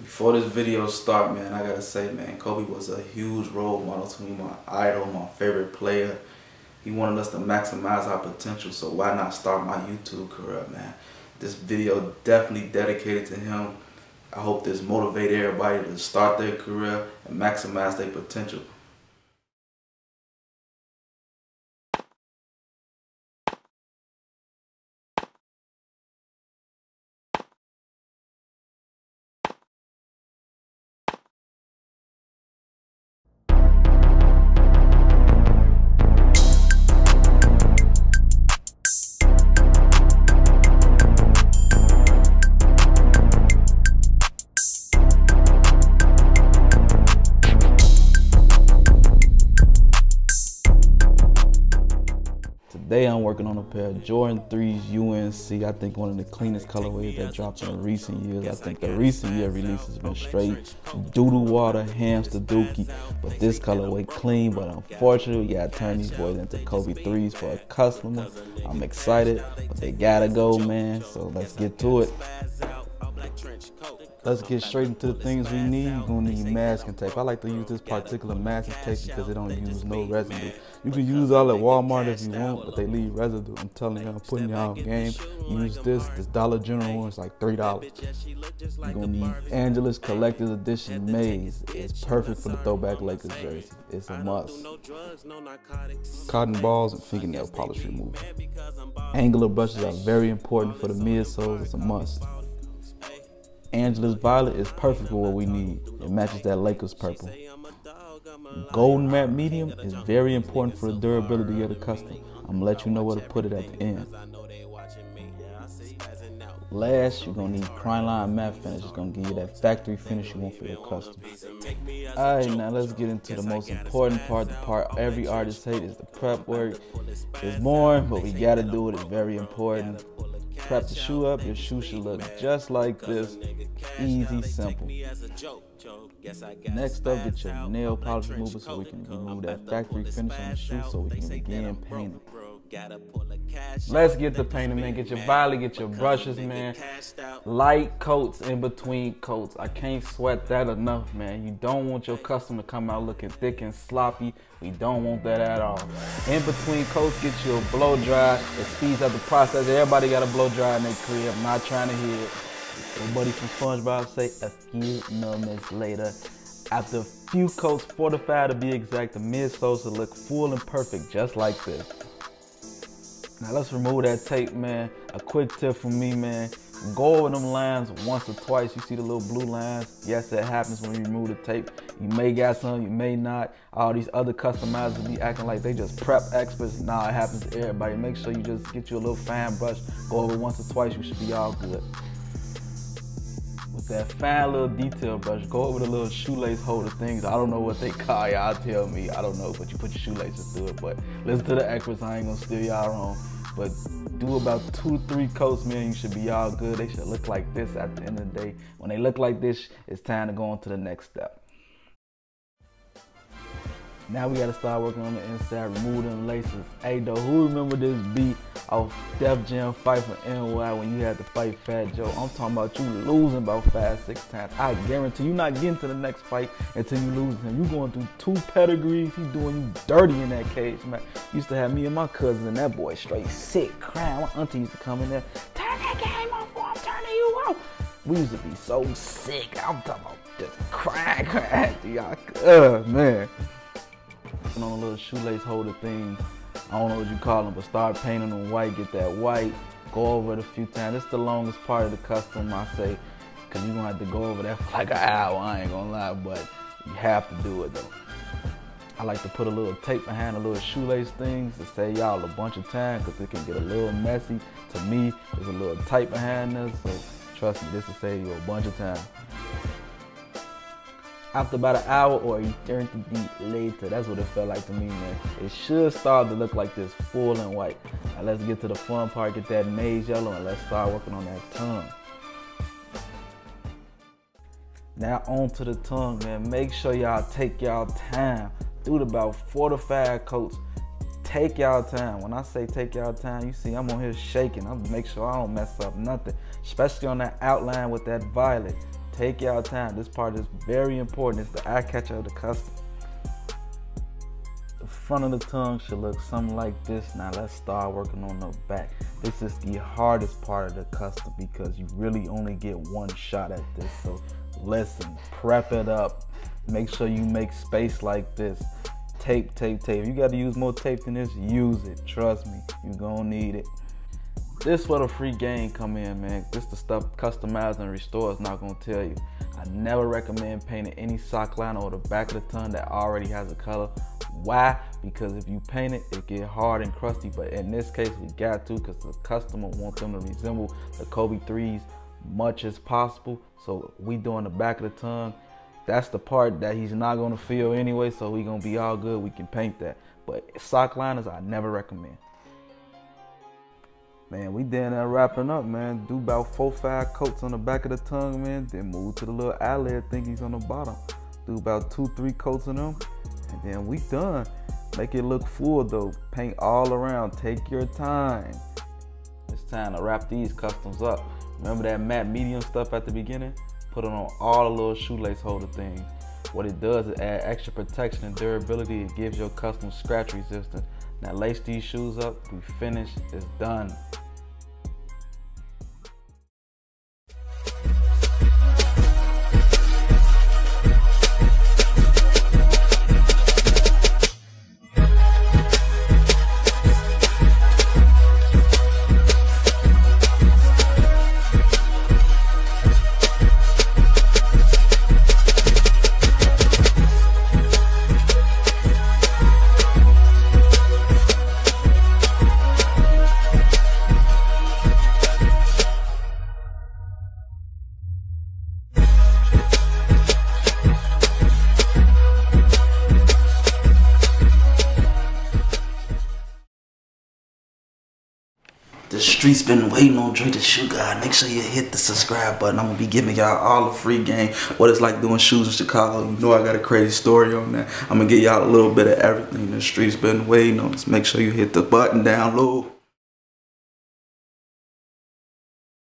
Before this video start, man, I gotta say, man, Kobe was a huge role model to me, my idol, my favorite player. He wanted us to maximize our potential, so why not start my YouTube career, man? This video definitely dedicated to him. I hope this motivates everybody to start their career and maximize their potential. Today I'm working on a pair of Jordan 3s UNC. I think one of the cleanest colorways that dropped in recent years. I think the recent year release has been straight doo-doo water, hamster dookie. But this colorway clean, but unfortunately you gotta turn these boys into Kobe 3s for a customer. I'm excited, but they gotta go, man. So let's get to it. Let's get straight into the things we need. You're gonna need masking tape. I like to use this particular masking tape because it don't use no residue. You can use all at Walmart if you want, but they leave residue. I'm telling you, I'm putting y'all on game. Use this Dollar General one, it's like $3. You're gonna need Angela's Collector's Edition Maze. It's perfect for the throwback Lakers jersey. It's a must. Cotton balls and fingernail polish remover. Angular brushes are very important for the midsoles. It's a must. Angela's Violet is perfect for what we need. It matches that Lakers purple. Golden matte medium is very important for the durability of the custom. I'm gonna let you know where to put it at the end. Last, you're gonna need Cryline matte finish. It's gonna give you that factory finish you want for your custom. Alright, now let's get into the most important part, the part every artist hates, is the prep work. It's boring, but we gotta do it. It's very important. Prep the shoe up. Your shoe should look just like this. Easy, simple. Next up, get your nail polish remover so we can remove that factory finish on the shoe so we can begin painting. Let's get to painting, man. Get your violet, get your brushes, man. Light coats in between coats. I can't sweat that enough, man. You don't want your customer to come out looking thick and sloppy. We don't want that at all. In between coats, get you a blow dry. It speeds up the process. Everybody got a blow dry in their crib. I'm not trying to hear it. Everybody from SpongeBob say a few moments later. After a few coats, 4 to 5 to be exact, the midsoles will look full and perfect just like this. Now let's remove that tape, man. A quick tip from me, man. Go over them lines once or twice. You see the little blue lines? Yes, that happens when you remove the tape. You may got some, you may not. All these other customizers be acting like they just prep experts. Nah, it happens to everybody. Make sure you just get you a little fan brush. Go over once or twice, you should be all good. With that fine little detail brush, go over the little shoelace holder things. I don't know what they call y'all, tell me. I don't know, but you put your shoelaces through it. But listen to the experts, I ain't gonna steer y'all wrong. But do about 2-3 coats, man, you should be all good. They should look like this at the end of the day. When they look like this, it's time to go on to the next step. Now we gotta start working on the inside, remove them laces. Hey though, who remember this beat off Def Jam Fight for NY when you had to fight Fat Joe? I'm talking about you losing about 5-6 times. I guarantee you not getting to the next fight until you lose him. You going through 2 pedigrees, he doing you dirty in that cage, man. Used to have me and my cousin and that boy straight sick, crying. My auntie used to come in there, turn that game off or I'm turning you off. We used to be so sick. I'm talking about just crying. Y'all, man. On a little shoelace holder thing, I don't know what you call them, but start painting them white. Get that white, go over it a few times. It's the longest part of the custom, I say, because you're gonna have to go over that for like an hour. I ain't gonna lie, but you have to do it though. I like to put a little tape behind the little shoelace things to save y'all a bunch of time, because it can get a little messy. To me, there's a little tape behind this, so trust me, this will save you a bunch of time. After about an hour or eternity later, that's what it felt like to me, man. It should start to look like this, full and white. Now let's get to the fun part, get that maize yellow, and let's start working on that tongue. Now on to the tongue, man. Make sure y'all take y'all time. Do about 4 to 5 coats. Take y'all time. When I say take y'all time, you see I'm on here shaking. I'm make sure I don't mess up nothing, especially on that outline with that violet. Take y'all time. This part is very important. It's the eye catcher of the customer. The front of the tongue should look something like this. Now let's start working on the back. This is the hardest part of the custom because you really only get one shot at this. So listen, prep it up. Make sure you make space like this. Tape, tape, tape. You got to use more tape than this, use it. Trust me, you're gonna need it. This where the free game come in, man. This the stuff Customize and Restore is not gonna tell you. I never recommend painting any sock liner or the back of the tongue that already has a color. Why? Because if you paint it, it get hard and crusty. But in this case, we got to, because the customer wants them to resemble the Kobe 3s much as possible. So we doing the back of the tongue. That's the part that he's not gonna feel anyway, so we gonna be all good. We can paint that. But sock liners, I never recommend. Man, we down there wrapping up, man. Do about 4-5 coats on the back of the tongue, man. Then move to the little eyelid thingies on the bottom. Do about 2-3 coats of them, and then we done. Make it look full though. Paint all around. Take your time. It's time to wrap these customs up. Remember that matte medium stuff at the beginning? Put it on all the little shoelace holder things. What it does is add extra protection and durability. It gives your custom scratch resistance. Now lace these shoes up. We finished. It's done. The streets been waiting on Dre the Shoe Guy. Make sure you hit the subscribe button. I'm gonna be giving y'all all the free game. What it's like doing shoes in Chicago. You know I got a crazy story on that. I'm gonna give y'all a little bit of everything. The streets been waiting on us. Make sure you hit the button down low.